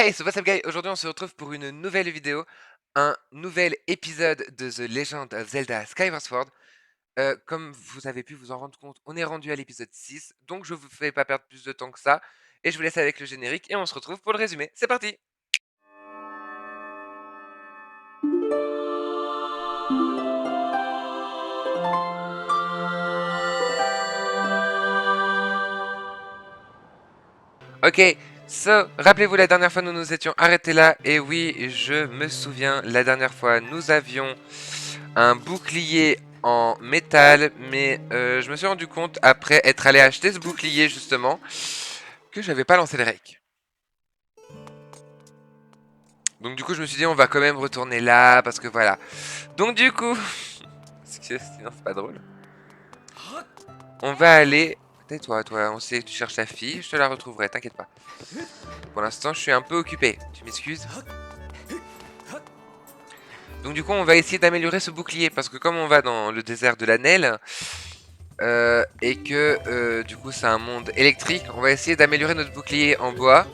Hey, c'est What's Up Guy. Aujourd'hui, on se retrouve pour une nouvelle vidéo, un nouvel épisode de The Legend of Zelda Skyward Sword. Comme vous avez pu vous en rendre compte, on est rendu à l'épisode 6, donc je vous fais pas perdre plus de temps que ça, et je vous laisse avec le générique, et on se retrouve pour le résumé. C'est parti! Ok, rappelez-vous la dernière fois nous nous étions arrêtés là, et oui, je me souviens, la dernière fois nous avions un bouclier en métal, mais je me suis rendu compte, après être allé acheter ce bouclier justement, que j'avais pas lancé le rake. Donc du coup je me suis dit on va quand même retourner là, parce que voilà. Donc du coup, parce que sinon c'est pas drôle, on va aller... Tais-toi toi, on sait que tu cherches ta fille, je te la retrouverai, t'inquiète pas. Pour l'instant je suis un peu occupé, tu m'excuses? Donc du coup on va essayer d'améliorer ce bouclier, parce que comme on va dans le désert de la Nelle, et que du coup c'est un monde électrique, on va essayer d'améliorer notre bouclier en bois.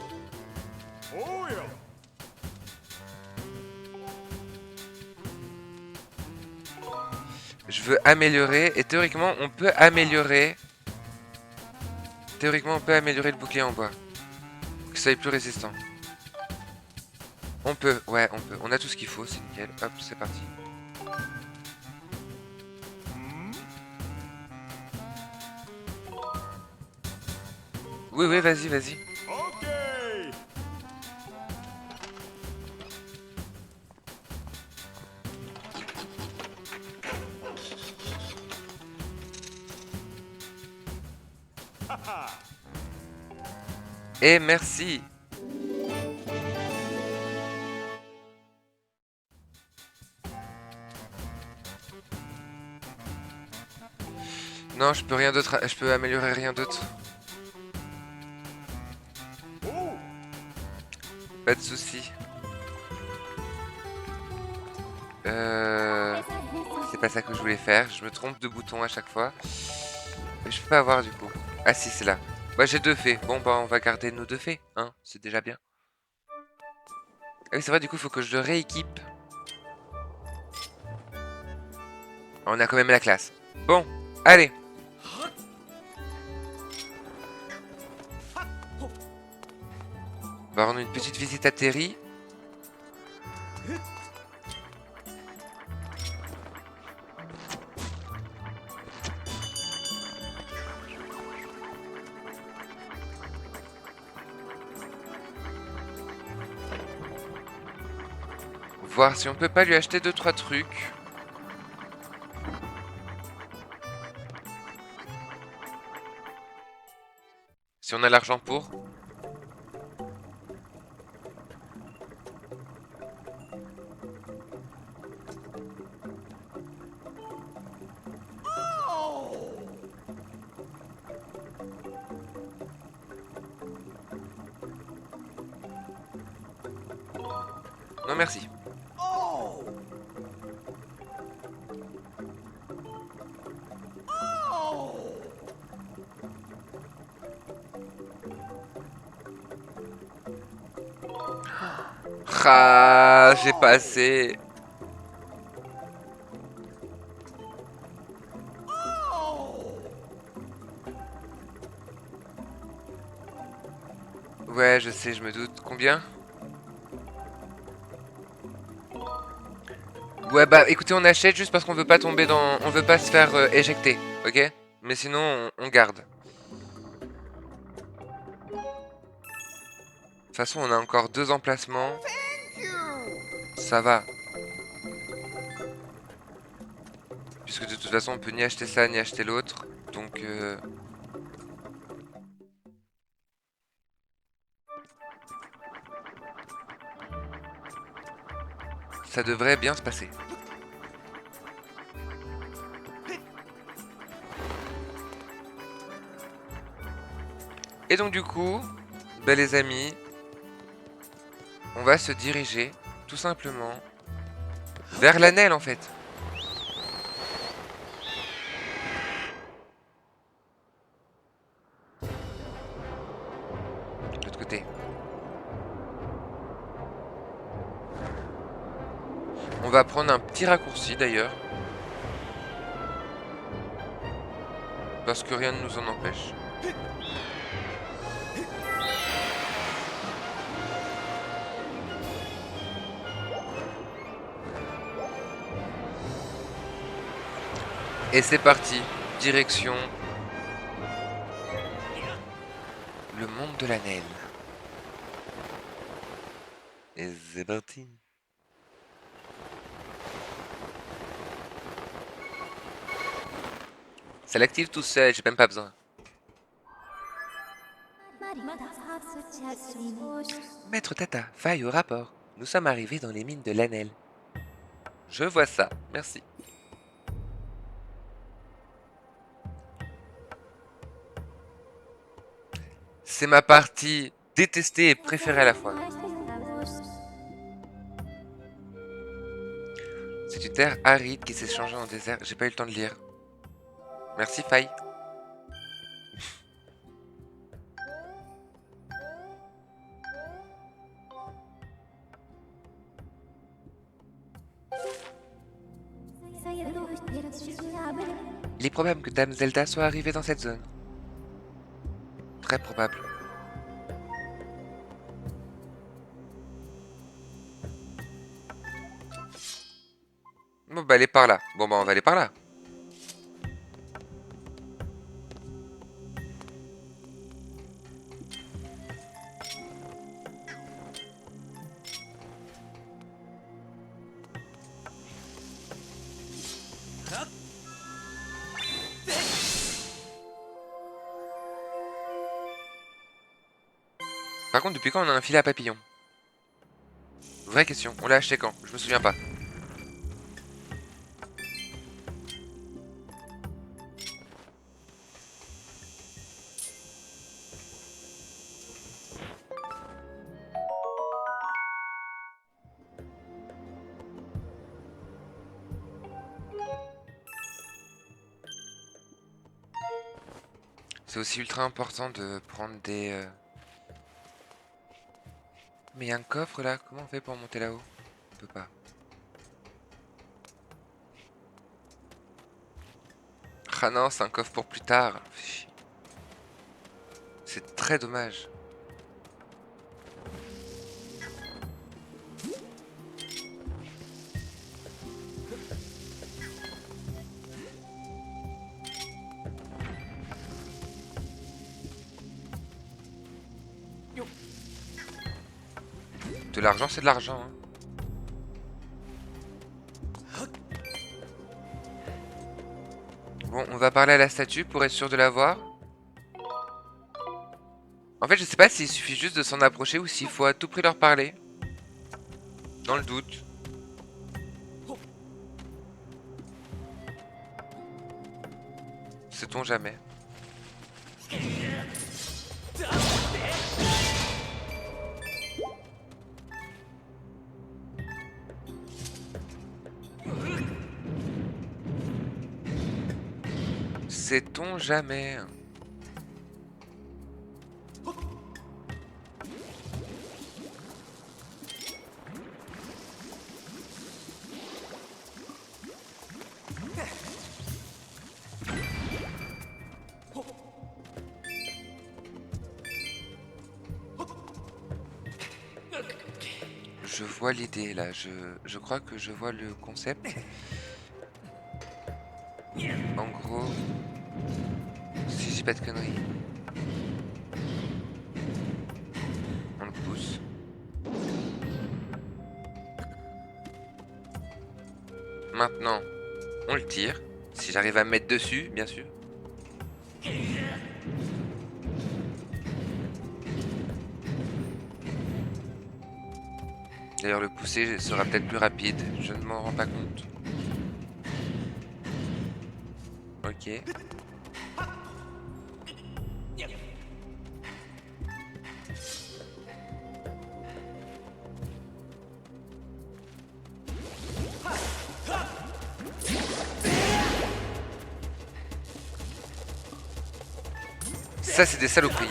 Je veux améliorer, et théoriquement on peut améliorer... Théoriquement on peut améliorer le bouclier en bois, que ça soit plus résistant. On peut, ouais on peut, on a tout ce qu'il faut, c'est nickel, hop c'est parti. Oui oui vas-y vas-y. Et merci. Non je peux rien d'autre, je peux améliorer rien d'autre. Pas de soucis. C'est pas ça que je voulais faire, je me trompe de bouton à chaque fois. Mais je peux pas avoir du coup. Ah si c'est là. Bah j'ai deux fées, bon bah on va garder nos deux fées, hein, c'est déjà bien. Ah oui c'est vrai du coup il faut que je le rééquipe. On a quand même la classe. Bon, allez. On va rendre une petite visite à Terry. Voir si on peut pas lui acheter 2-3 trucs. Si on a l'argent pour. Non merci. Ah, j'ai pas assez. Ouais, je sais, je me doute. Combien? Ouais, bah écoutez, on achète juste parce qu'on veut pas tomber dans... On veut pas se faire éjecter, ok? Mais sinon, on garde. De toute façon, on a encore 2 emplacements. Ça va. Puisque de toute façon, on peut ni acheter ça, ni acheter l'autre. Donc, ça devrait bien se passer. Et donc du coup, bah les amis, on va se diriger, tout simplement, vers la Nelle en fait. De l'autre côté. va prendre un petit raccourci d'ailleurs. Parce que rien ne nous en empêche. Et c'est parti, direction le monde de la naine. Et c'est parti. Ça l'active tout seul, j'ai même pas besoin. Maître Tata, faille au rapport. Nous sommes arrivés dans les mines de Lanel. Je vois ça, merci. C'est ma partie détestée et préférée à la fois. C'est une terre aride qui s'est changée en désert. J'ai pas eu le temps de lire. Merci, Faille. Il est probable que Dame Zelda soit arrivée dans cette zone. Très probable. Bon bah elle est par là. Bon bah on va aller par là. Par contre, depuis quand on a un filet à papillon? Vraie question, on l'a acheté quand? Je me souviens pas. C'est aussi ultra important de prendre des... Mais il y a un coffre là, comment on fait pour monter là-haut? On peut pas. Ah non, c'est un coffre pour plus tard. C'est très dommage. De l'argent, c'est de l'argent. Hein. Bon, on va parler à la statue pour être sûr de la voir. En fait, je sais pas s'il suffit juste de s'en approcher ou s'il faut à tout prix leur parler. Dans le doute. Sait-on jamais. Sait-on jamais. Je vois l'idée là, je crois que je vois le concept. En gros, si je dis pas de conneries, on le pousse. Maintenant, on le tire. Si j'arrive à me mettre dessus, bien sûr. D'ailleurs, le pousser sera peut-être plus rapide. Je ne m'en rends pas compte. Ok. Ça, c'est des saloperies.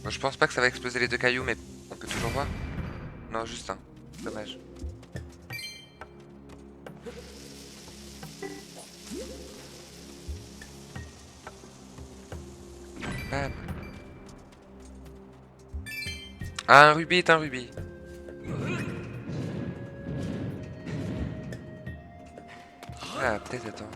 Bon, je pense pas que ça va exploser les deux cailloux, mais on peut toujours voir. Non, juste un. Dommage. Bam. Ah, un rubis est un rubis. Ah, peut-être, attends.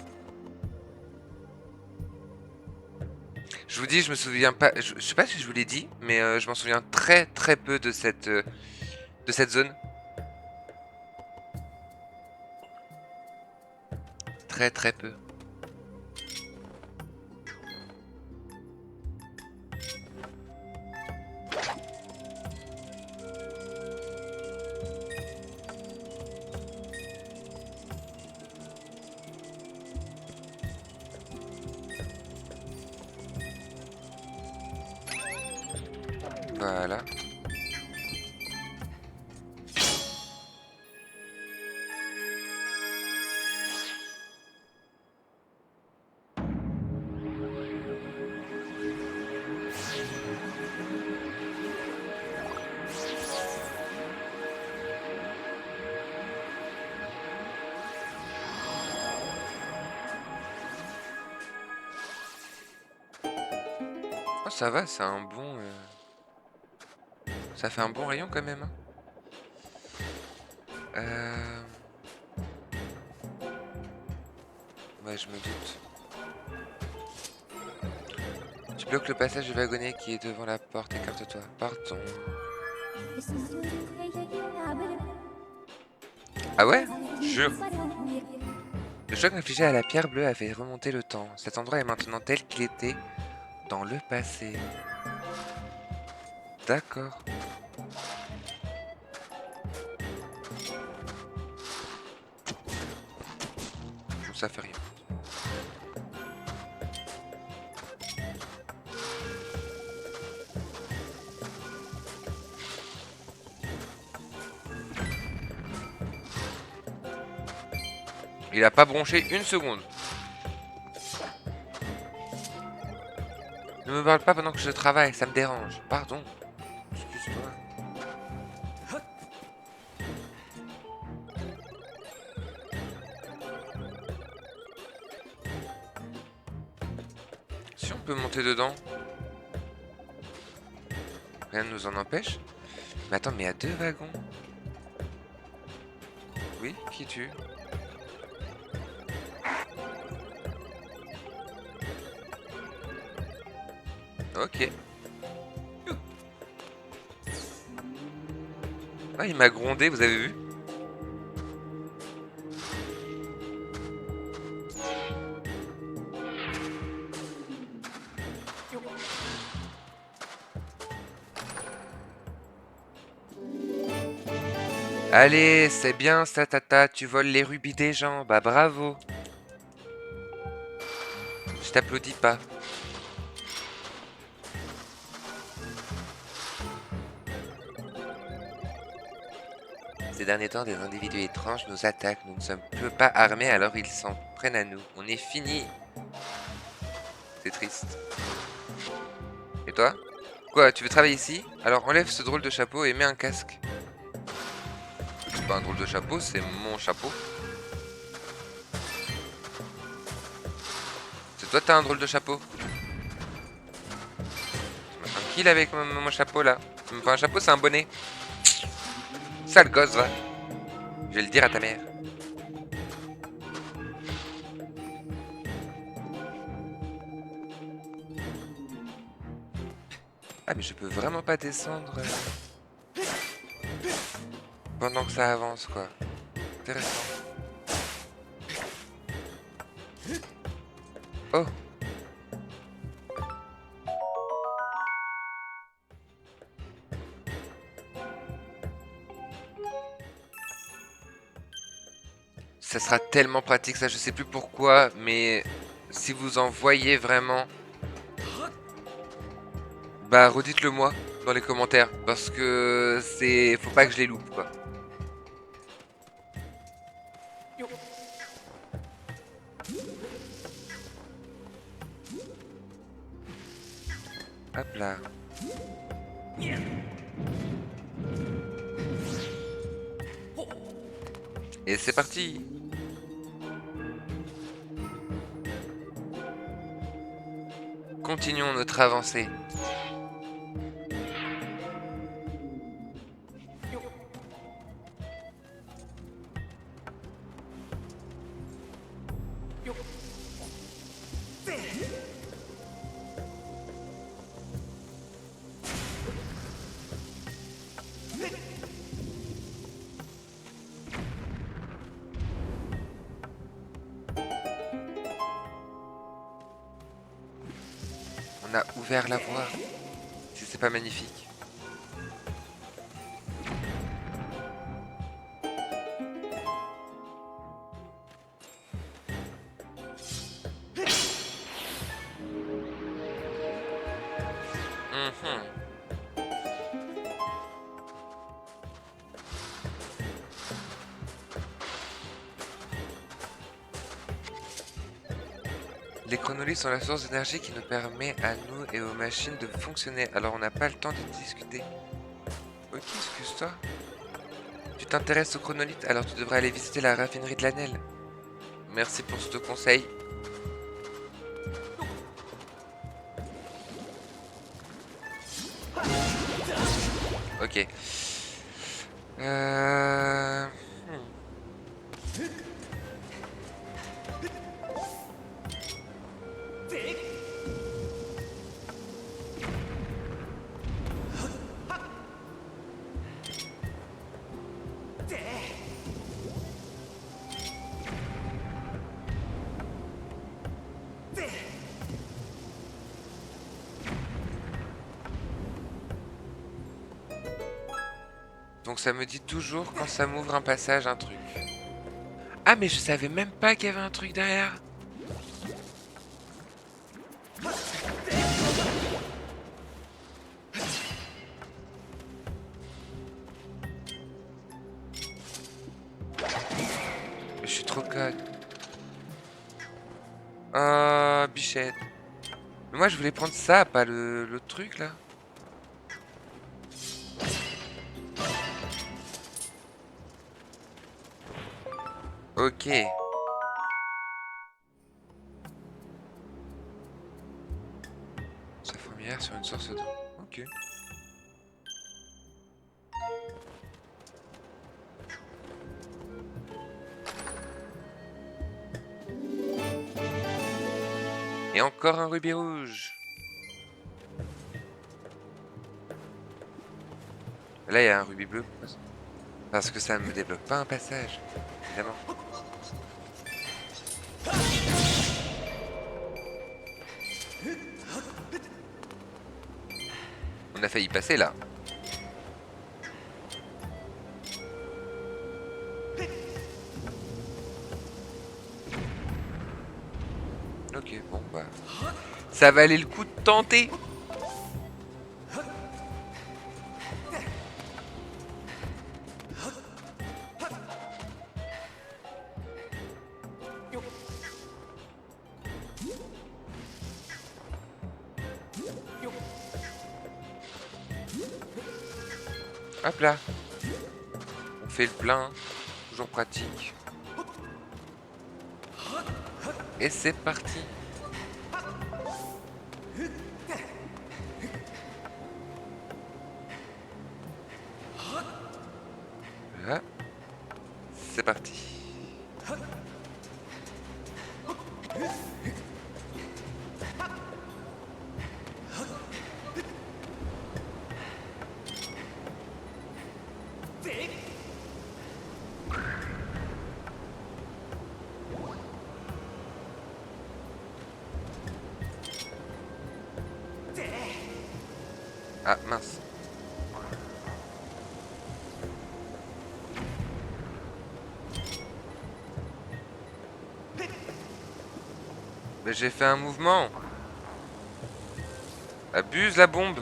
Je vous dis, je me souviens pas. Je sais pas si je vous l'ai dit, mais je m'en souviens très très peu de cette zone. Très très peu. Voilà. Oh, ça va, c'est un bon. Ça fait un bon rayon quand même, hein. Euh... Ouais, je me doute. Tu bloques le passage du wagonnet qui est devant la porte. Écarte-toi. Pardon. Ah ouais? Jure. Le choc infligé à la pierre bleue a fait remonter le temps. Cet endroit est maintenant tel qu'il était dans le passé. D'accord. Bon, ça fait rien. Il a pas bronché une seconde. Ne me parle pas pendant que je travaille, ça me dérange. Pardon. Excuse-toi. Si on peut monter dedans, rien ne nous en empêche. Mais attends, mais il y a deux wagons. Oui, qui tue? Ok. Ah, il m'a grondé, vous avez vu? Allez, c'est bien ça, tata, tu voles les rubis des gens, bah bravo. Je t'applaudis pas. Ces derniers temps, des individus étranges nous attaquent. Nous ne sommes peu pas armés, alors ils s'en prennent à nous. On est fini. C'est triste. Et toi? Quoi, tu veux travailler ici? Alors enlève ce drôle de chapeau et mets un casque. C'est pas un drôle de chapeau, c'est mon chapeau. C'est toi, t'as un drôle de chapeau. Tu m'as tranquille avec mon chapeau là. C'est même pas un chapeau, c'est un bonnet. Sale gosse, va. Je vais le dire à ta mère. Ah, mais je peux vraiment pas descendre pendant que ça avance, quoi. Intéressant. Oh, ça sera tellement pratique, ça, je sais plus pourquoi, mais si vous en voyez vraiment, bah redites-le moi dans les commentaires, parce que c'est... Faut pas que je les loupe, quoi. Hop là. Et c'est parti. Continuons notre avancée. On a ouvert la voie. Si c'est pas magnifique. Mhm. Les chronoliths sont la source d'énergie qui nous permet à nous et aux machines de fonctionner. Alors on n'a pas le temps de discuter. Ok, excuse-toi. Tu t'intéresses aux chronolithes, alors tu devrais aller visiter la raffinerie de l'Anel. Merci pour ce conseil. Ok. Hmm. Donc ça me dit toujours quand ça m'ouvre un passage, un truc. Ah mais je savais même pas qu'il y avait un truc derrière. Je suis trop conne. Oh, bichette. Mais moi je voulais prendre ça, pas l'autre truc là. Ok. Sa fourmilière sur une source d'eau. Ok. Et encore un rubis rouge. Là il y a un rubis bleu. Parce que ça ne me débloque pas un passage. Évidemment. On a failli passer là. Ok, bon bah. Ça valait le coup de tenter. Hop là. On fait le plein. Toujours pratique. Et c'est parti. Voilà. C'est parti. Ah mince. Mais j'ai fait un mouvement. Abuse la bombe.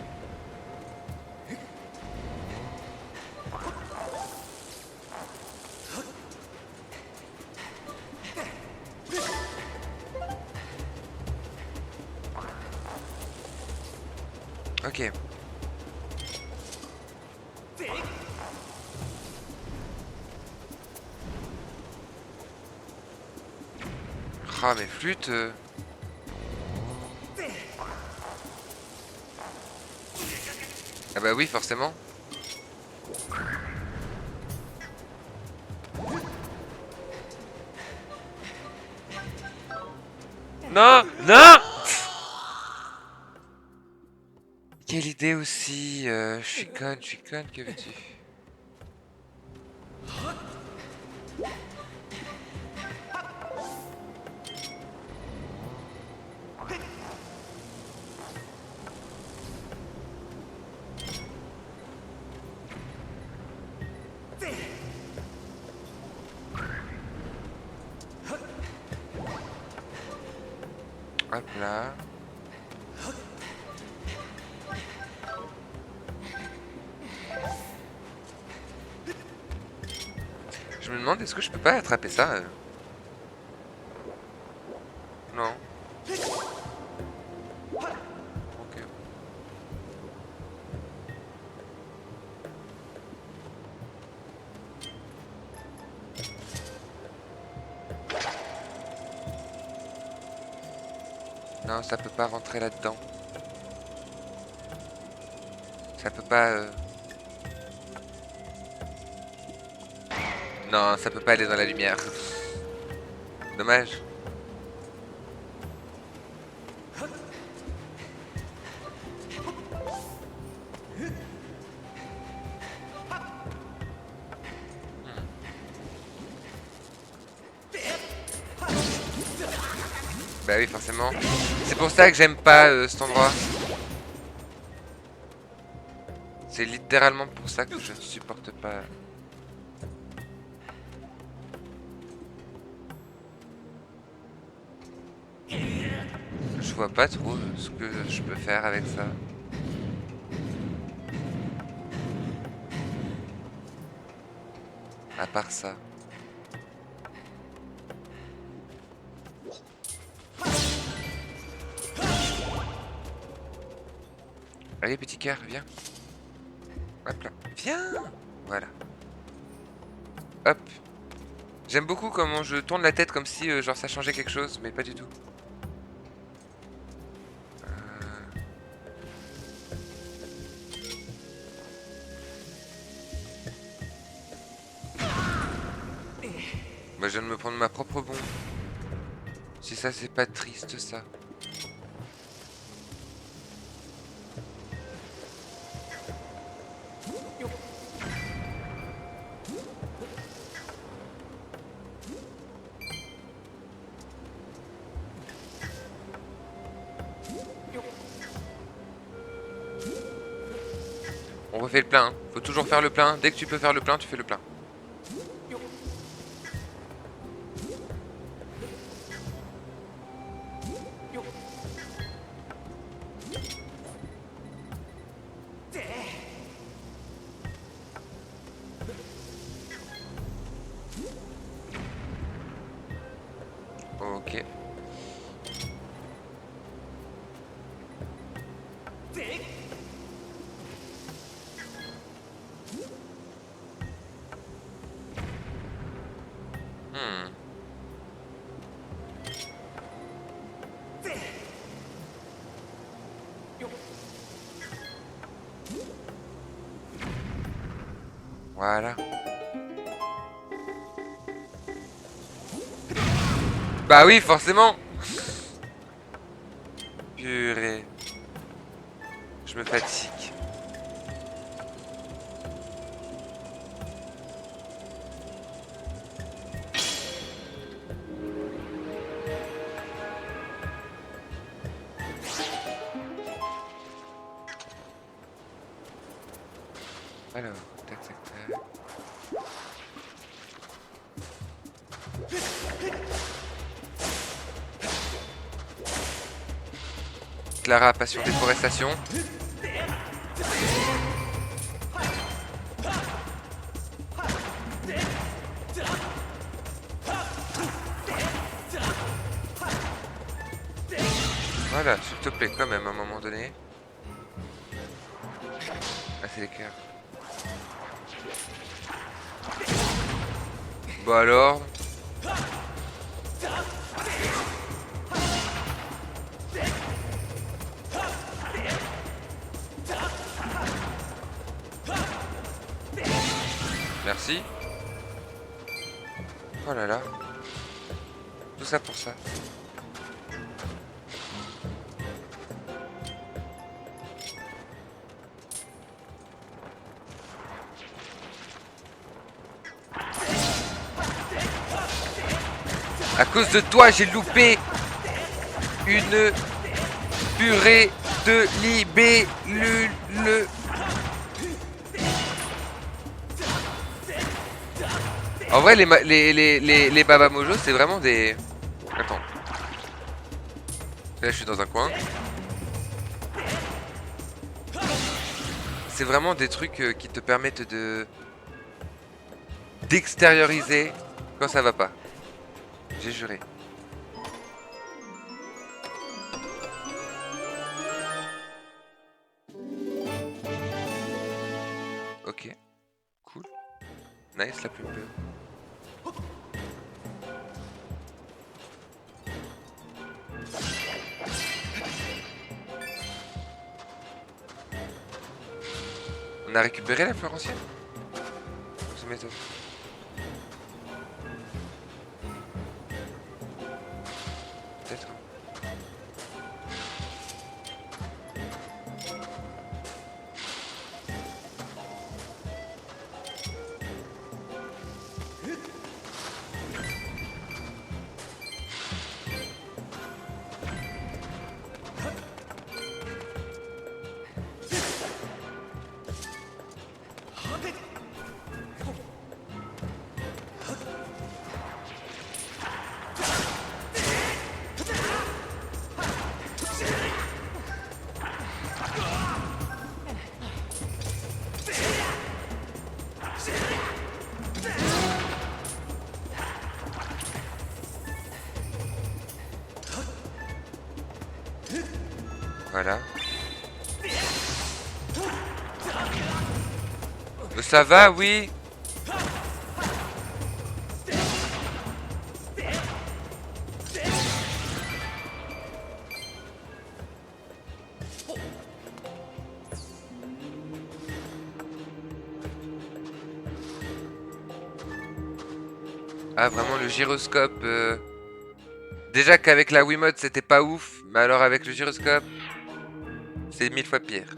Ok. Ah, mais flûte. Ah bah oui, forcément. Non, non. Quelle idée aussi. Je suis conne, que veux-tu? Hop là. Je me demande, est-ce que je peux pas attraper ça Non. Ok. Non, ça peut pas rentrer là-dedans. Ça peut pas... Non, ça peut pas aller dans la lumière. Dommage. Bah oui, forcément. C'est pour ça que j'aime pas cet endroit. C'est littéralement pour ça que je ne supporte pas. Je vois pas trop ce que je peux faire avec ça. À part ça. Allez, petit cœur, viens. Hop là. Viens. Voilà. Hop. J'aime beaucoup comment je tourne la tête comme si genre ça changeait quelque chose, mais pas du tout. Bah, je viens de me prendre ma propre bombe. Si ça, c'est pas triste, ça. On refait le plein, hein. Faut toujours faire le plein. Dès que tu peux faire le plein, tu fais le plein. Ok. Hmm. Voilà. Bah oui, forcément. Purée. Je me fatigue. Alors, tac, tac, tac. Clara, passion déforestation. Voilà, s'il te plaît, quand même, à un moment donné. Ah, c'est les cœurs. Bon alors. Merci. Oh là là. Tout ça pour ça. À cause de toi, j'ai loupé une purée de libellule. En vrai, les Baba Mojo, c'est vraiment des... Attends. Là, je suis dans un coin. C'est vraiment des trucs qui te permettent de... d'extérioriser quand ça va pas. J'ai juré. Ok. Cool. Nice, la plume. On a récupéré la fleur ancienne? Ça m'étonne. Peut-être. Voilà. Ça va, oui. Ah, vraiment, le gyroscope... Déjà qu'avec la Wiimote, c'était pas ouf. Mais alors avec le gyroscope, c'est 1000 fois pire.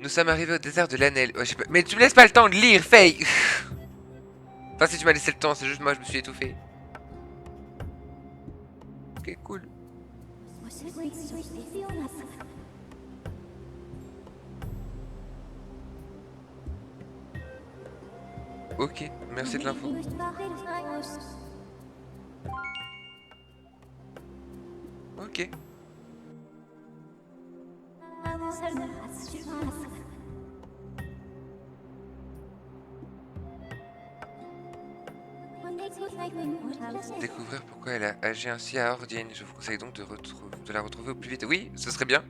Nous sommes arrivés au désert de l'Anel. Oh, mais tu me laisses pas le temps de lire, Faye. Enfin, si tu m'as laissé le temps, c'est juste moi, je me suis étouffé. Ok, cool. Ok, merci de l'info. Ok. Découvrir pourquoi elle a agi ainsi à Ordienne. Je vous conseille donc de la retrouver au plus vite. Oui, ce serait bien.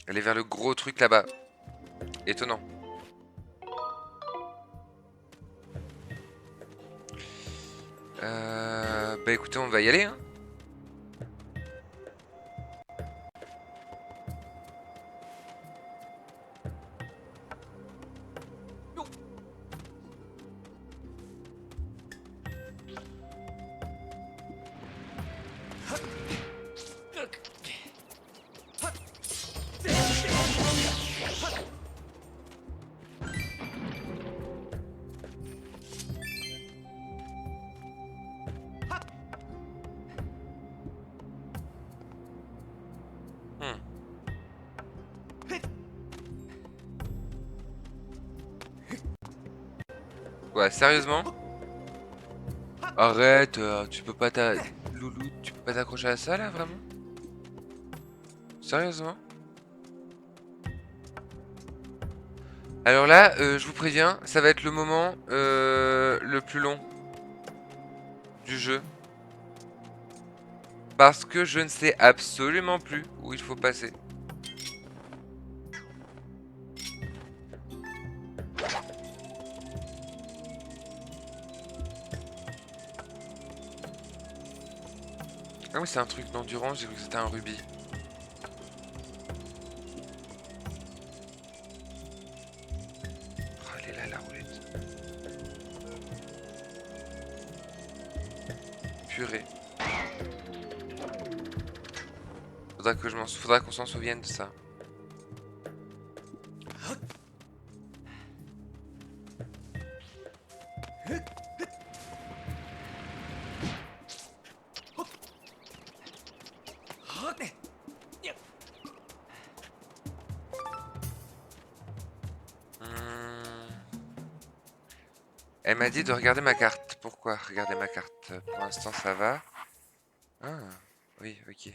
Aller vers le gros truc là-bas. Étonnant. Bah écoutez, on va y aller, hein. Quoi, sérieusement? Arrête, tu peux pas Loulou, tu peux pas t'accrocher à ça là, vraiment? Sérieusement? Alors là, je vous préviens, ça va être le moment le plus long du jeu. Parce que je ne sais absolument plus où il faut passer. Ah oui, c'est un truc d'endurance, j'ai cru que c'était un rubis. Oh, elle est là, la roulette. Purée. Faudra qu'on s'en souvienne de ça. Elle m'a dit de regarder ma carte. Pourquoi regarder ma carte? Pour l'instant, ça va. Ah, oui, ok.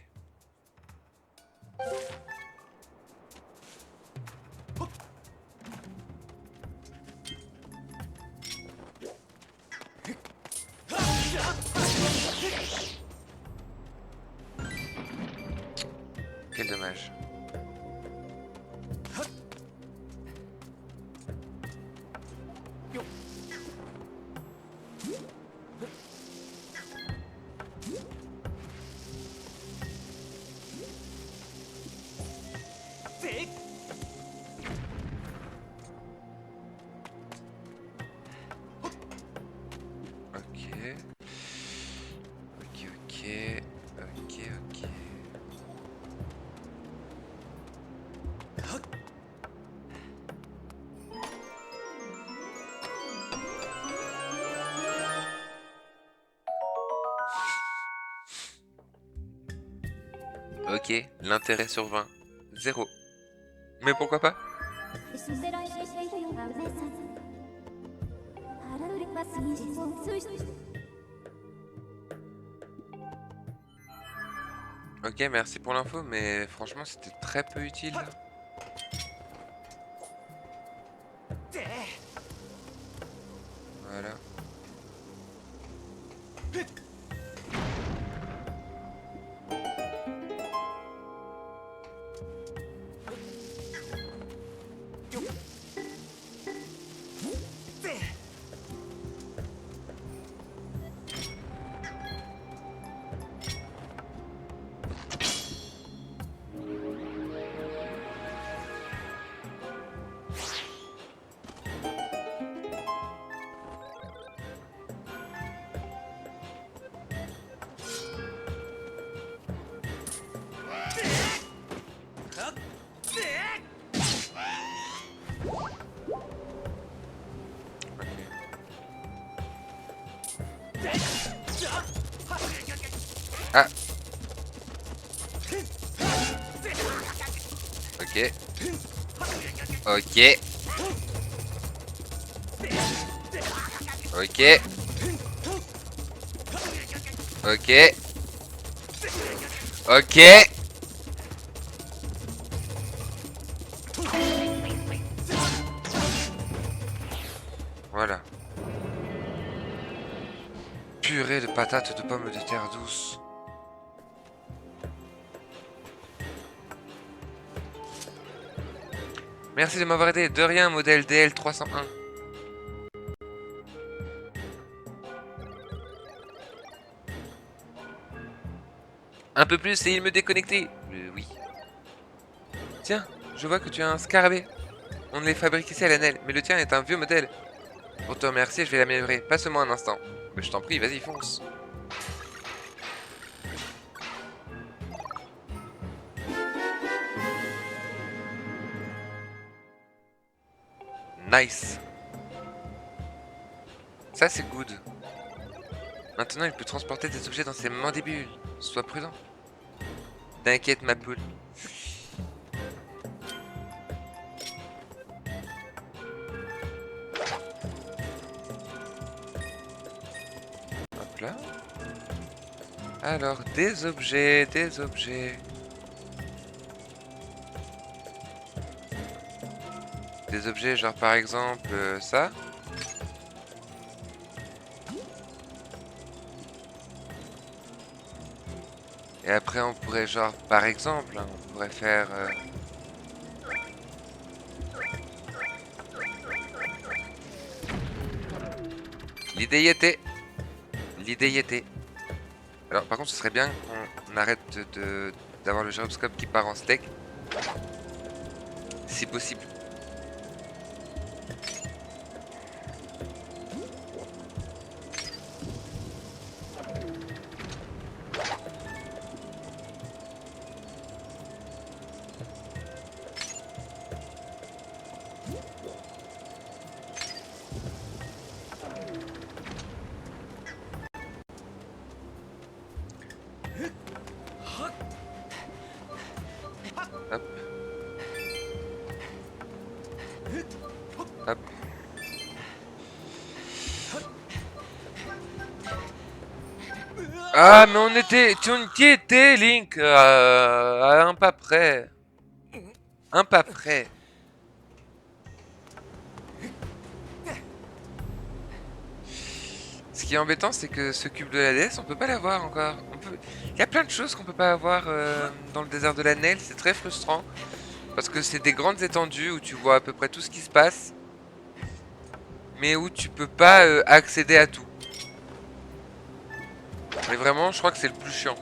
Quel dommage. Ok. Ok, ok. Ok, ok. Ok, l'intérêt sur 20. 0. Mais pourquoi pas? Ok, merci pour l'info, mais franchement, c'était très peu utile. Voilà. Ah. Ok. Ok. Ok. Ok. Ok. Voilà. Purée de patates de pommes de terre douces. Merci de m'avoir aidé. De rien, modèle DL301. Un peu plus et il me déconnectait. Oui. Tiens, je vois que tu as un scarabée. On ne les fabrique ici à l'ANEL, mais le tien est un vieux modèle. Pour te remercier, je vais l'améliorer. Passe-moi un instant. Mais je t'en prie, vas-y, fonce. Nice. Ça, c'est good. Maintenant, il peut transporter des objets dans ses mandibules. Sois prudent. T'inquiète, ma poule. Alors, des objets, des objets. Des objets, genre par exemple ça. Et après, on pourrait, genre, par exemple, hein, on pourrait faire... L'idée y était. L'idée y était. Alors, par contre, ce serait bien qu'on arrête d'avoir le gyroscope qui part en steak. Si possible. Hop. Hop. Ah, mais on était... Tu y étais, Link à un pas près. Un pas près. Ce qui est embêtant, c'est que ce cube de la DS, on peut pas l'avoir encore. Il y a plein de choses qu'on peut pas avoir dans le désert de la Neige, c'est très frustrant. Parce que c'est des grandes étendues où tu vois à peu près tout ce qui se passe. Mais où tu peux pas accéder à tout. Mais vraiment, je crois que c'est le plus chiant.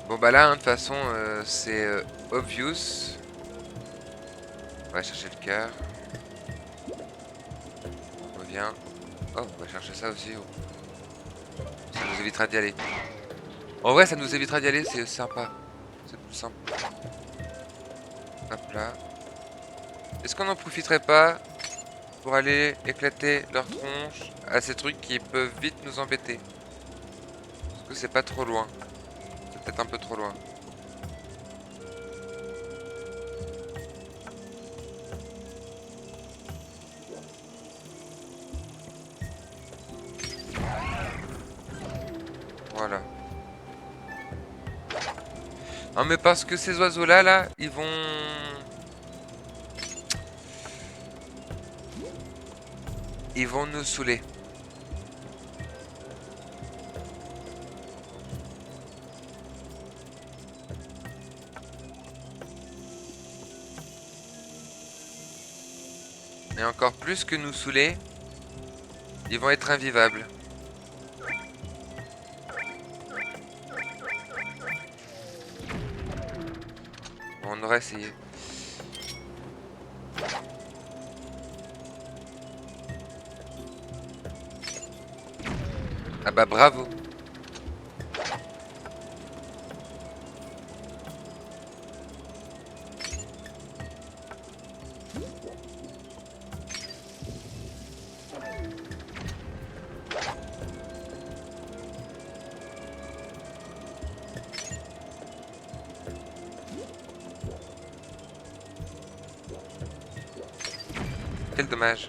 Bon bah là, hein, de toute façon, c'est obvious. On va chercher le cœur. On revient. Oh, on va chercher ça aussi. Oh. Ça nous évitera d'y aller. En vrai, ça nous évitera d'y aller, c'est sympa. C'est plus simple. Hop là. Est-ce qu'on n'en profiterait pas pour aller éclater leur tronche à ces trucs qui peuvent vite nous embêter? Parce que c'est pas trop loin. C'est peut-être un peu trop loin. Voilà. Non mais parce que ces oiseaux-là, là, ils vont... Ils vont nous saouler. Et encore plus que nous saouler, ils vont être invivables. Bon, on aurait essayé. Ah bah bravo. Quel dommage.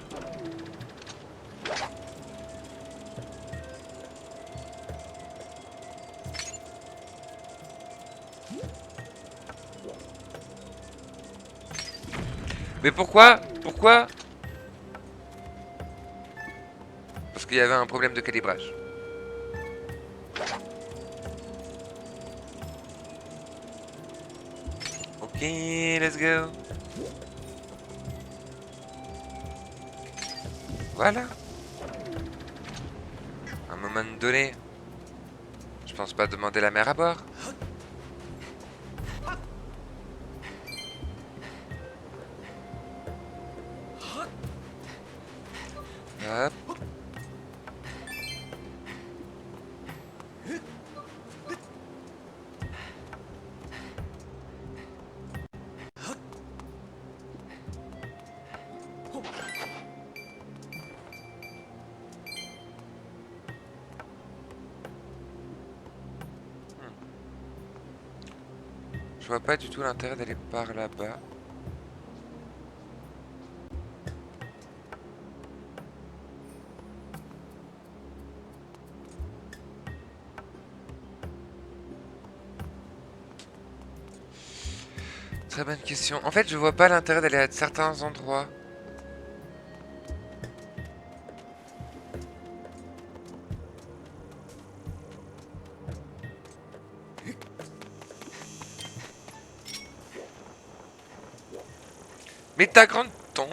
Mais pourquoi? Pourquoi? Parce qu'il y avait un problème de calibrage. Ok, let's go. Voilà. À un moment donné, je pense pas demander la mer à bord. Hop. Je vois pas du tout l'intérêt d'aller par là-bas. Très bonne question. En fait, je vois pas l'intérêt d'aller à certains endroits. Mais ta grande tante.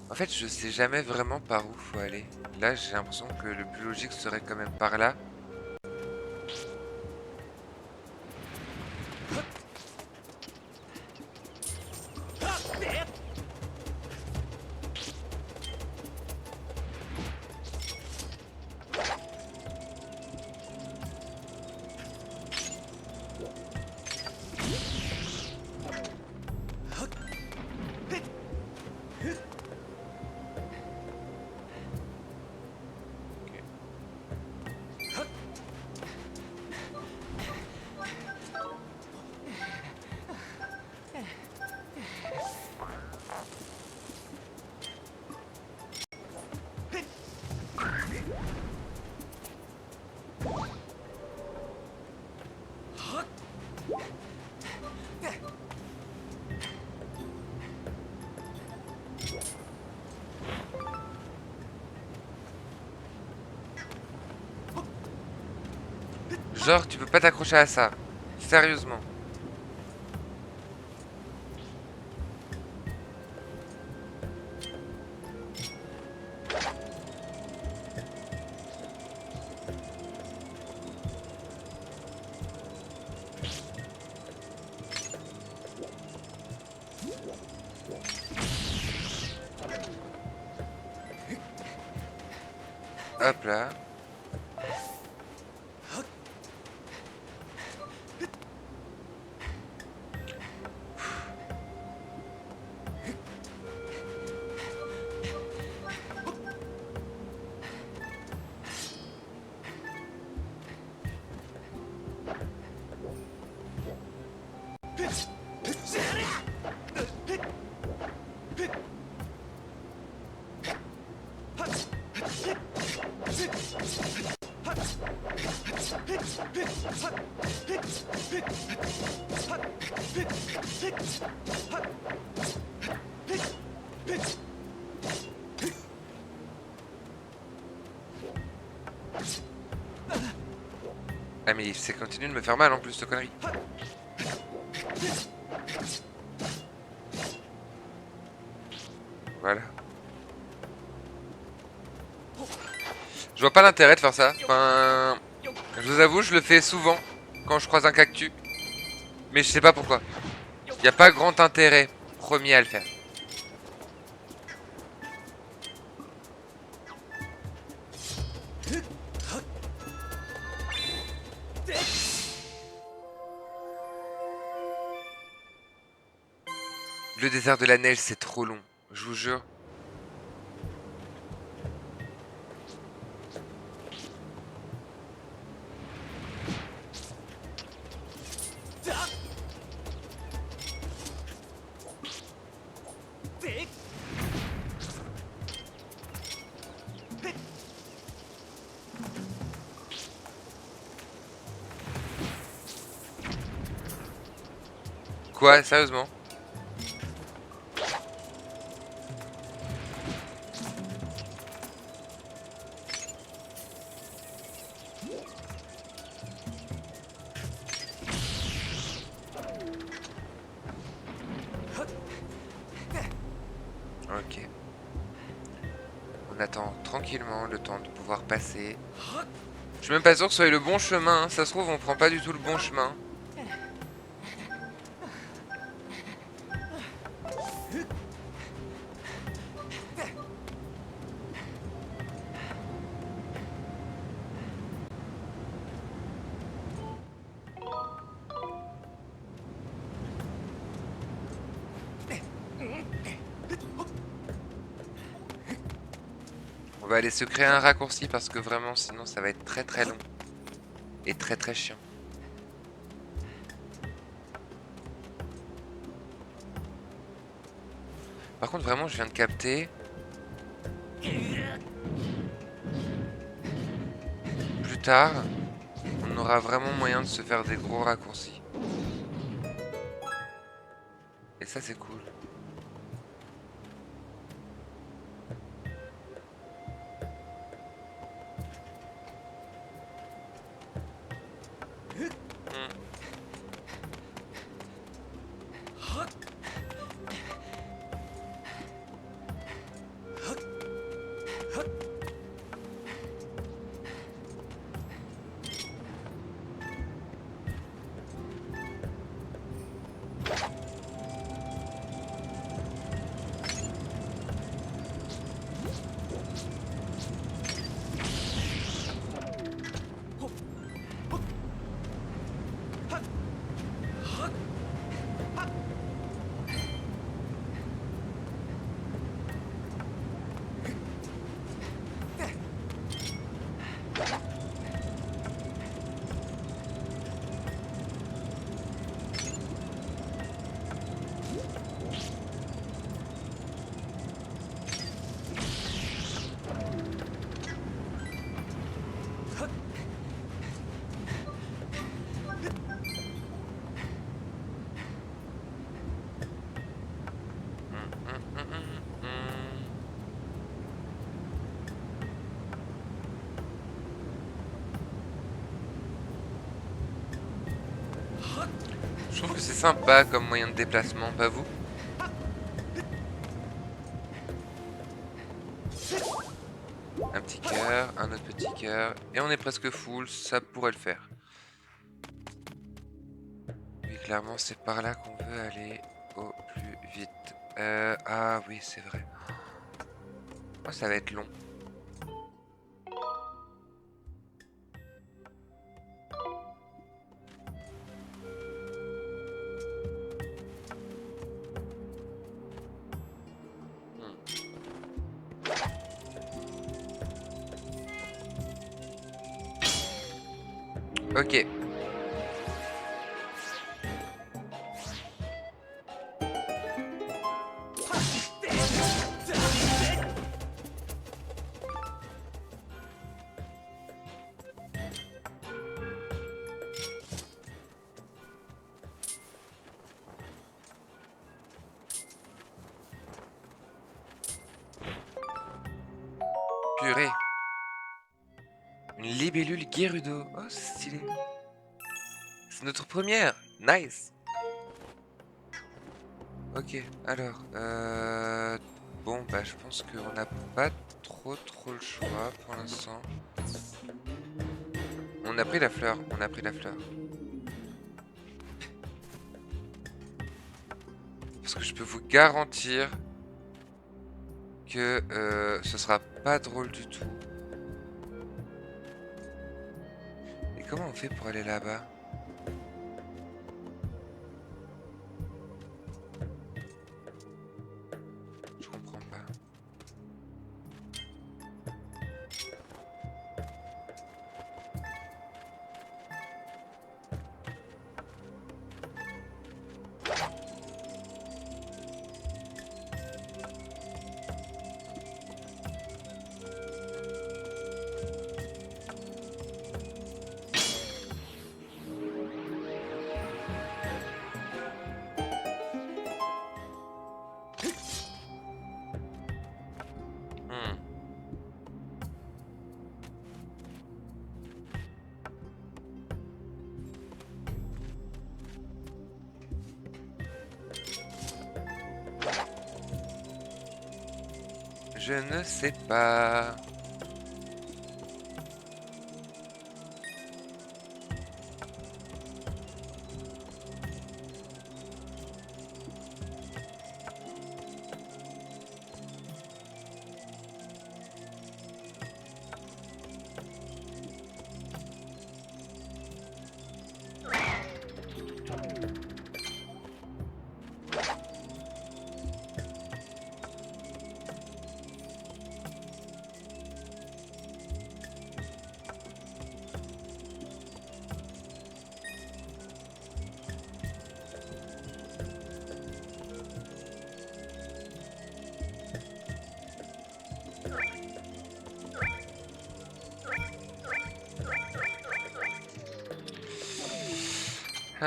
En fait, je sais jamais vraiment par où faut aller. Là, j'ai l'impression que le plus logique serait quand même par là. Genre, tu peux pas t'accrocher à ça. Sérieusement. Hop là. Ah mais c'est continue de me faire mal en plus, cette connerie. Voilà. Je vois pas l'intérêt de faire ça. Enfin, je vous avoue, je le fais souvent quand je croise un cactus. Mais je sais pas pourquoi. Y a pas grand intérêt premier à le faire. Le désert de la neige, c'est trop long. Je vous jure. Quoi, sérieusement? Ok. On attend tranquillement le temps de pouvoir passer. Je suis même pas sûr que ce soit le bon chemin. Hein. Ça se trouve, on prend pas du tout le bon chemin. On va aller se créer un raccourci parce que vraiment sinon ça va être très très long. Et très très chiant. Par contre vraiment je viens de capter. Plus tard, on aura vraiment moyen de se faire des gros raccourcis. Et ça c'est cool. Je trouve que c'est sympa comme moyen de déplacement, pas vous? Un petit cœur, un autre petit cœur, et on est presque full, ça pourrait le faire. Oui, clairement, c'est par là qu'on veut aller au plus vite. Ah oui, c'est vrai. Oh, ça va être long. Ok. Purée. Une libellule Gerudo. Oh, c'est stylé. C'est notre première. Nice. Ok, alors, bon, bah, je pense qu'on n'a pas trop le choix pour l'instant. On a pris la fleur, on a pris la fleur. Parce que je peux vous garantir que ce sera pas drôle du tout. Et comment on fait pour aller là-bas? Je comprends pas. Hmm. Je ne sais pas.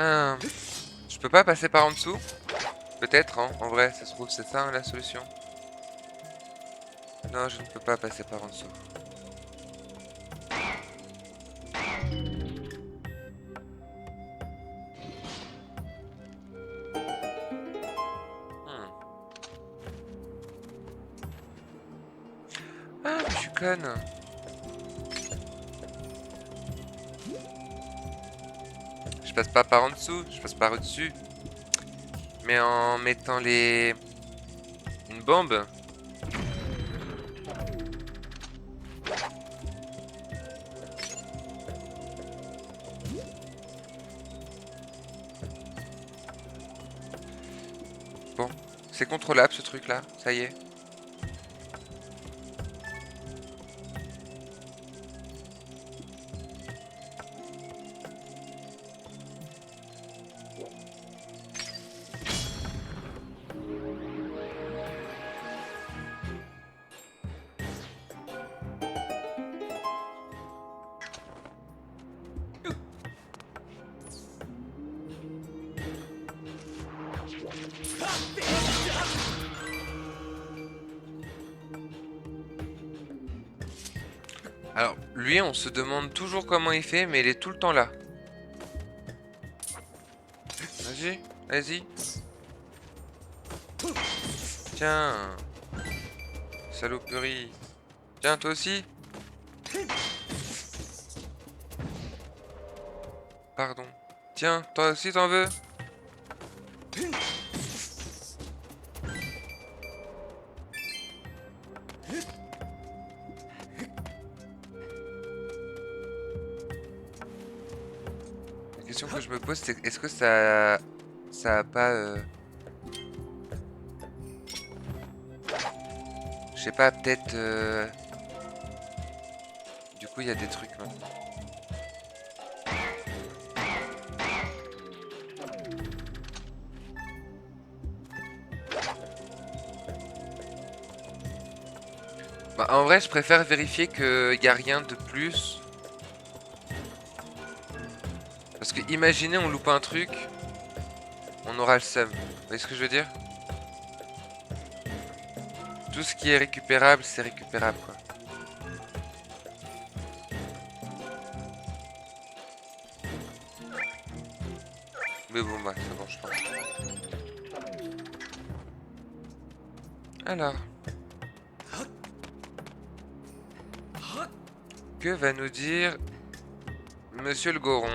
Ah, je peux pas passer par en dessous? Peut-être, hein, en vrai, ça se trouve, c'est ça hein, la solution. Non, je ne peux pas passer par en dessous. Hmm. Ah, mais je suis conne. Je passe pas par en dessous, je passe par au-dessus. Mais en mettant les... une bombe. Bon, c'est contrôlable ce truc là, ça y est. Alors, lui, on se demande toujours comment il fait, mais il est tout le temps là. Vas-y, vas-y. Tiens, saloperie. Tiens, toi aussi. Pardon. Tiens, toi aussi t'en veux? La question que je me pose, c'est est-ce que ça... Ça a pas... Je sais pas, peut-être... Du coup, il y a des trucs maintenant. Bah, en vrai, je préfère vérifier qu'il y a rien de plus. Parce que imaginez, on loupe un truc, on aura le seum. Vous voyez ce que je veux dire? Tout ce qui est récupérable, c'est récupérable, quoi. Mais bon, bah, c'est bon, je pense. Alors. Que va nous dire Monsieur le Goron?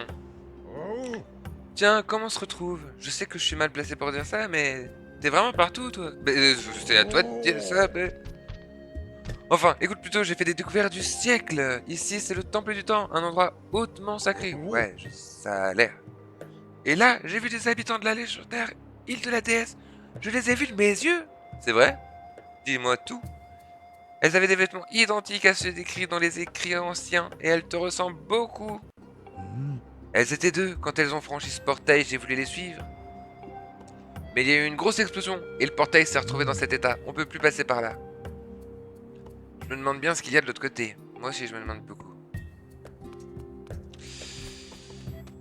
Tiens, comment on se retrouve? Je sais que je suis mal placé pour dire ça, mais t'es vraiment partout, toi. C'est à toi de dire ça, Enfin, écoute plutôt, j'ai fait des découvertes du siècle. Ici, c'est le Temple du Temps, un endroit hautement sacré. Ouais, ça a l'air. Et là, j'ai vu des habitants de la légendaire île de la déesse. Je les ai vus de mes yeux. C'est vrai? Dis-moi tout. Elles avaient des vêtements identiques à ceux décrits dans les écrits anciens, et elles te ressemblent beaucoup. Elles étaient deux. Quand elles ont franchi ce portail, j'ai voulu les suivre. Mais il y a eu une grosse explosion, et le portail s'est retrouvé dans cet état. On peut plus passer par là. Je me demande bien ce qu'il y a de l'autre côté. Moi aussi, je me demande beaucoup.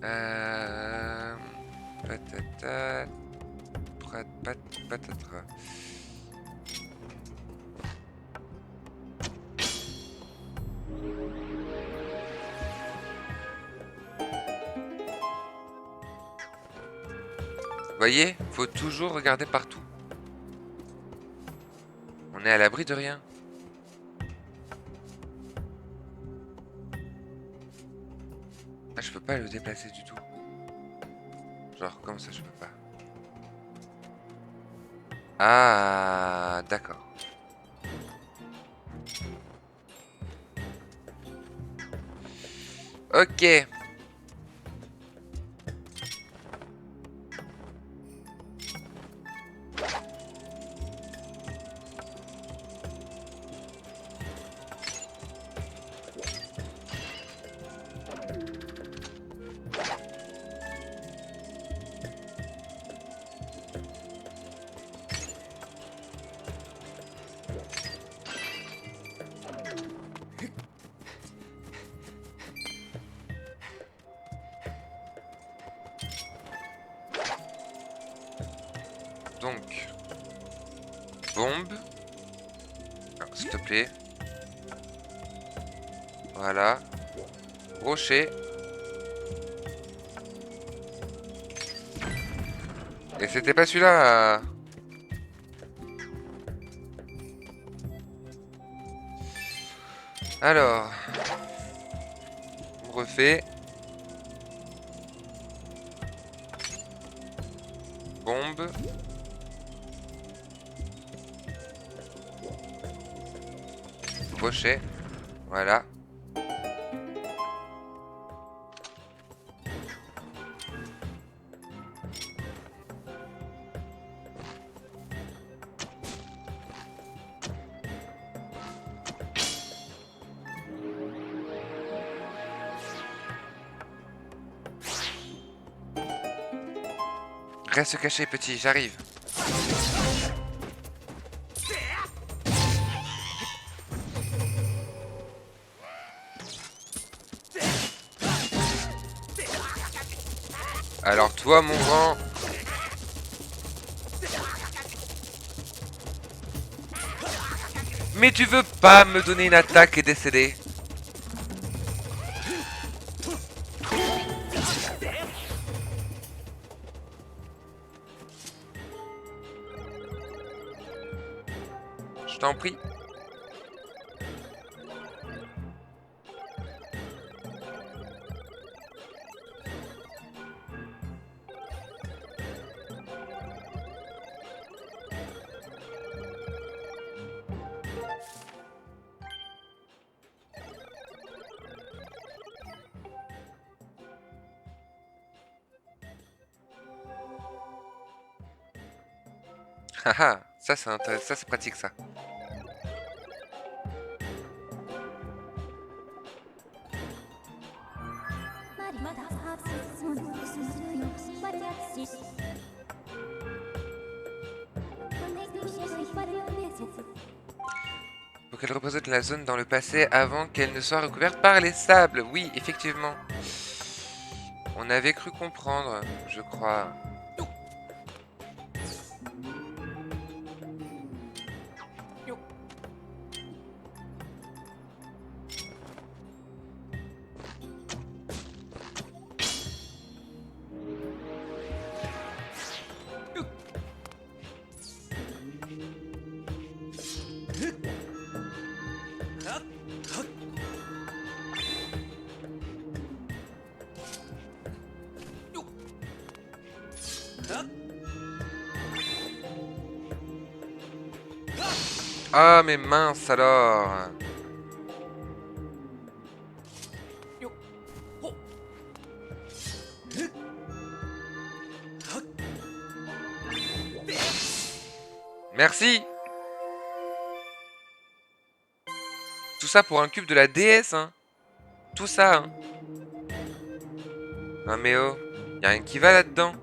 Euh... Patata... Patatra... Voyez, faut toujours regarder partout. On est à l'abri de rien. Ah, je peux pas le déplacer du tout. Genre, comme ça, je peux pas. Ah, d'accord. Ok. Donc, bombe. S'il te plaît. Voilà. Rocher. Et c'était pas celui-là. Alors. On refait. Bombe. Rocher. Voilà. Reste caché, petit, j'arrive. Alors toi, mon grand... Mais tu veux pas me donner une attaque et décéder? Je t'en prie. Haha, ça c'est intéressant, ça c'est pratique ça. Faut qu'elle représente la zone dans le passé avant qu'elle ne soit recouverte par les sables. Oui, effectivement. On avait cru comprendre, je crois. Ah, mais mince alors. Merci. Tout ça pour un cube de la déesse, hein. Tout ça, hein. Non mais oh, y'a rien qui va là-dedans.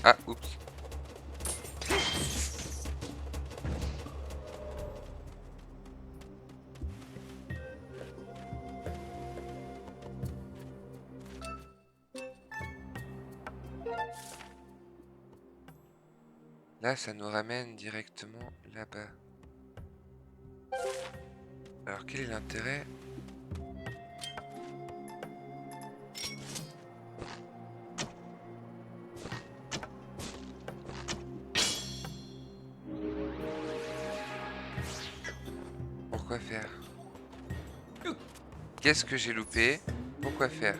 Ah, oups. Là, ça nous ramène directement là-bas. Alors, quel est l'intérêt? Pourquoi faire? Qu'est-ce que j'ai loupé? Pourquoi faire?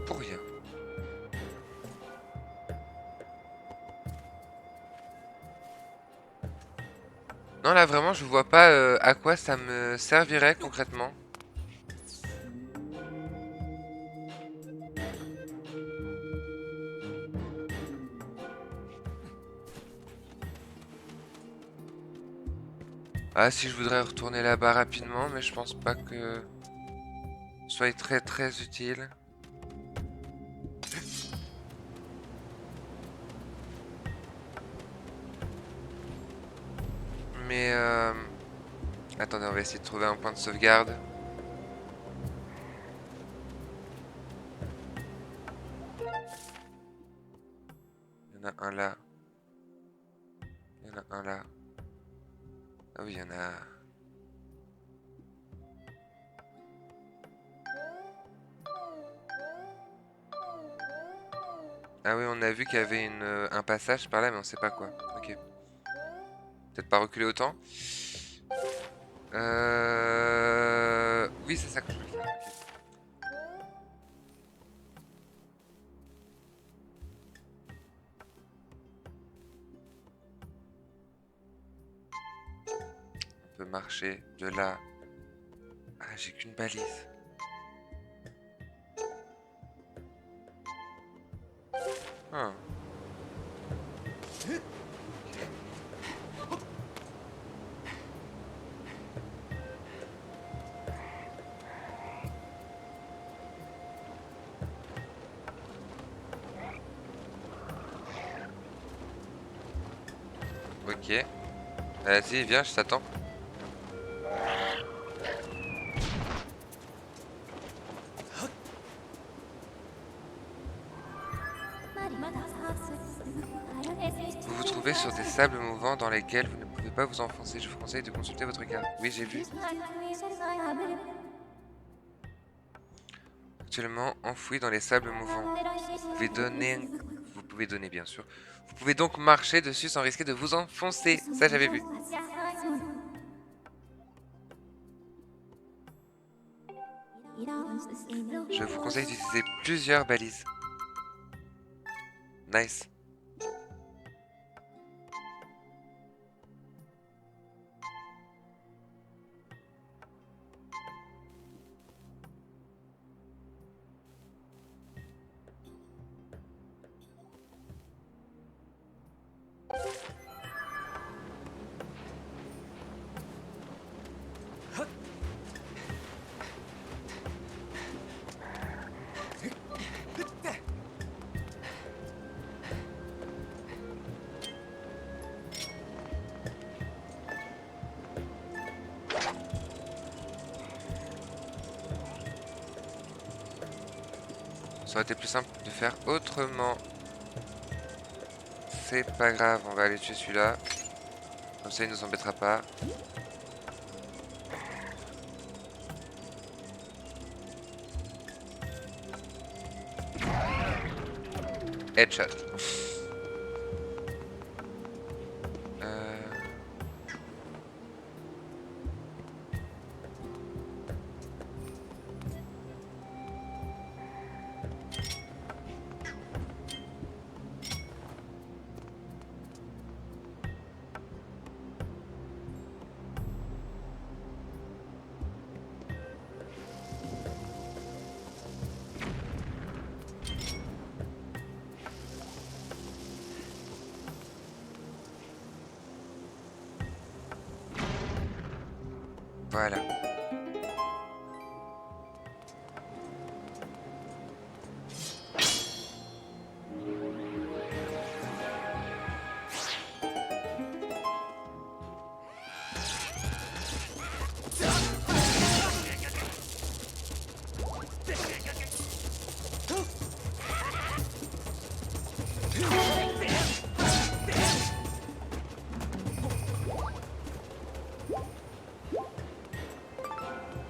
Pour rien. Non, là, vraiment, je vois pas à quoi ça me servirait concrètement. Ah, si je voudrais retourner là-bas rapidement, mais je pense pas que ce soit très très utile. Mais attendez, on va essayer de trouver un point de sauvegarde. Il y en a un là. Il y en a un là. Ah oui, il y en a... Ah oui, on a vu qu'il y avait un passage par là, mais on sait pas quoi. Ok. Peut-être pas reculer autant. Oui, c'est ça que je voulais faire. Ok. On peut marcher de là. Ah, j'ai qu'une balise. Ah. Ok. Vas-y, viens, je t'attends. Vous vous trouvez sur des sables mouvants dans lesquels vous ne pouvez pas vous enfoncer. Je vous conseille de consulter votre carte. Oui, j'ai vu. Actuellement enfoui dans les sables mouvants. Vous pouvez donner bien sûr. Vous pouvez donc marcher dessus sans risquer de vous enfoncer. Ça, j'avais vu. Je vous conseille d'utiliser plusieurs balises. Nice. Ça aurait été plus simple de faire autrement. C'est pas grave, on va aller tuer celui-là. Comme ça, il nous embêtera pas. Headshot. Euh... Voilà.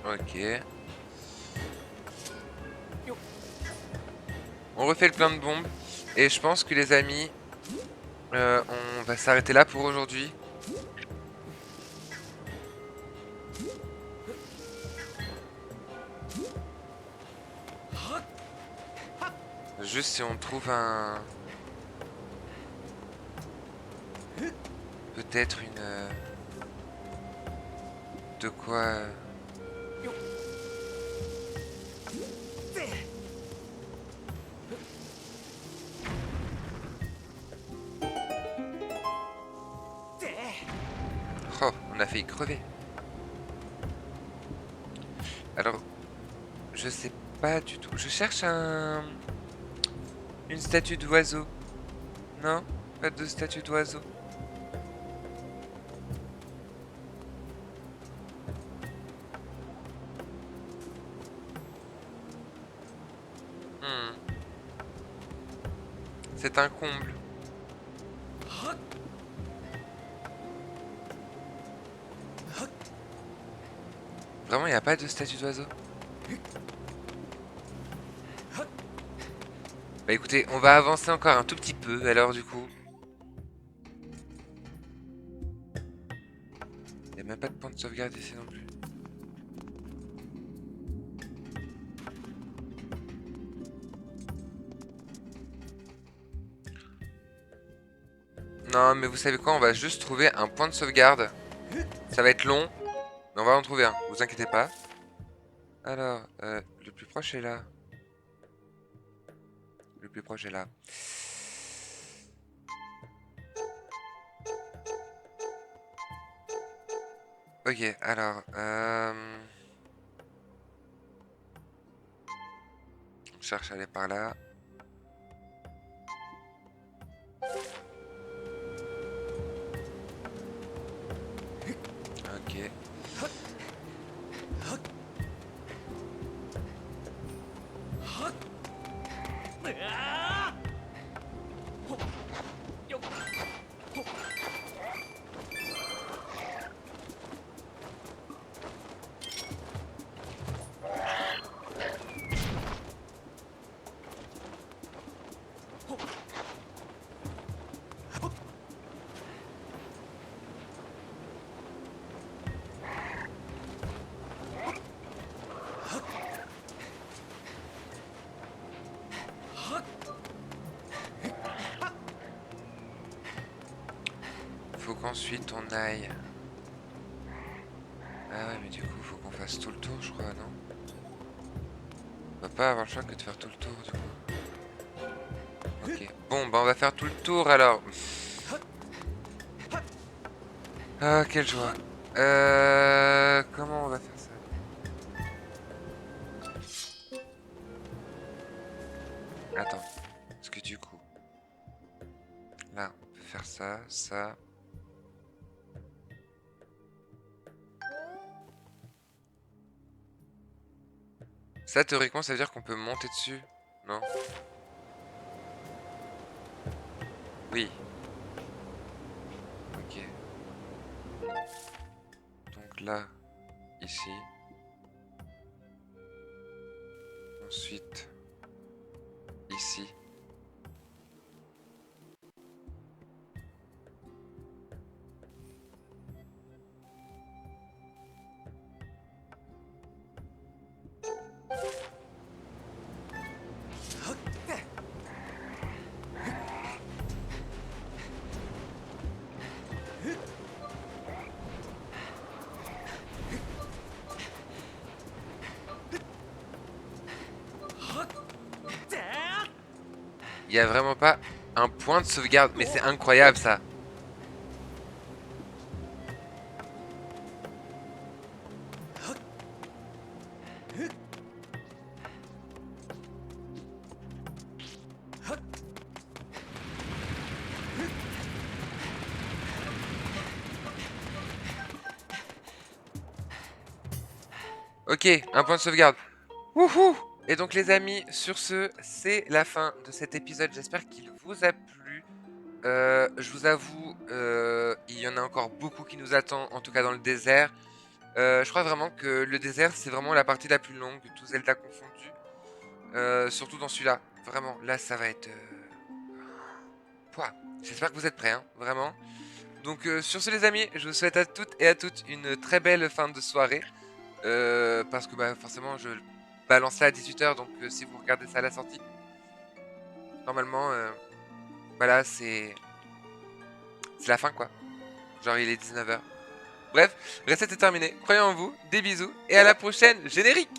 Ok. On refait le plein de bombes. Et je pense que les amis, on va s'arrêter là pour aujourd'hui. Juste si on trouve un... Peut-être une... De quoi... Oh, on a failli crever. Alors, je sais pas du tout. Je cherche une statue d'oiseau. Non? Pas de statue d'oiseau. Hmm. C'est un comble. Vraiment, il n'y a pas de statue d'oiseau? Bah écoutez, on va avancer encore un tout petit peu, alors du coup. Il n'y a même pas de point de sauvegarde ici non plus. Non, mais vous savez quoi, on va juste trouver un point de sauvegarde. Ça va être long, mais on va en trouver un, vous inquiétez pas. Alors, le plus proche est là. Le plus proche est là. Ok, alors, on cherche à aller par là. Ok. Faut qu'ensuite on aille. Ah ouais, mais du coup, faut qu'on fasse tout le tour, je crois, non? On va pas avoir le choix que de faire tout le tour, du coup. Ok. Bon, bah on va faire tout le tour, alors. Ah, quelle joie. Comment on va faire ça? Attends. Parce que du coup... Là, on peut faire ça, ça... Ça, théoriquement, ça veut dire qu'on peut monter dessus, non? Oui. Ok. Donc là, ici. Ensuite, ici. Il y a vraiment pas un point de sauvegarde, mais c'est incroyable ça. Ok, un point de sauvegarde. Wouhou! Et donc les amis, sur ce, c'est la fin de cet épisode. J'espère qu'il vous a plu. Je vous avoue, il y en a encore beaucoup qui nous attend, en tout cas dans le désert. Je crois vraiment que le désert, c'est vraiment la partie la plus longue, tout Zelda confondu. Surtout dans celui-là. Vraiment, là, ça va être... Pouah. J'espère que vous êtes prêts, hein, vraiment. Donc sur ce les amis, je vous souhaite à toutes et à toutes une très belle fin de soirée. Parce que bah, forcément, je balance ça à 18h, donc si vous regardez ça à la sortie, normalement, voilà, c'est la fin, quoi. Genre, il est 19h. Bref, recette est terminée. Croyez en vous, des bisous, et à la prochaine, générique!